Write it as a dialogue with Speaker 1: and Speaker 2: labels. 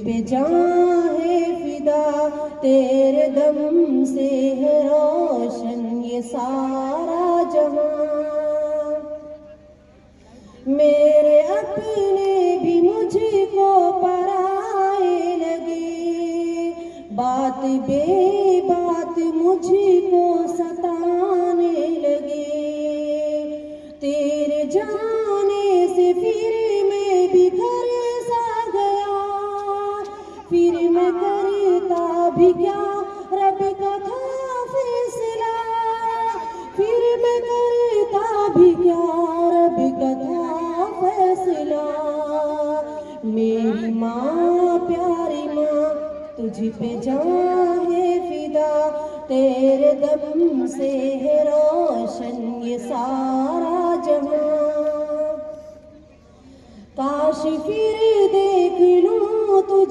Speaker 1: पे जान है फिदा, तेरे दम से है रोशन ये सारा जहां। मेरे अपने भी मुझको पराए लगे, बात बेबात मुझको सताने लगे। तेरे जाने से फिर मैं बिखर सा गया, फिर मैं करता भी क्या रब का था फैसला, फिर मैं करता भी क्या रब का था फैसला। मेरी माँ प्यारी माँ तुझ पे जान है फिदा, तेरे दम से है रोशन ये सारा जहां। काश फिर देख लूं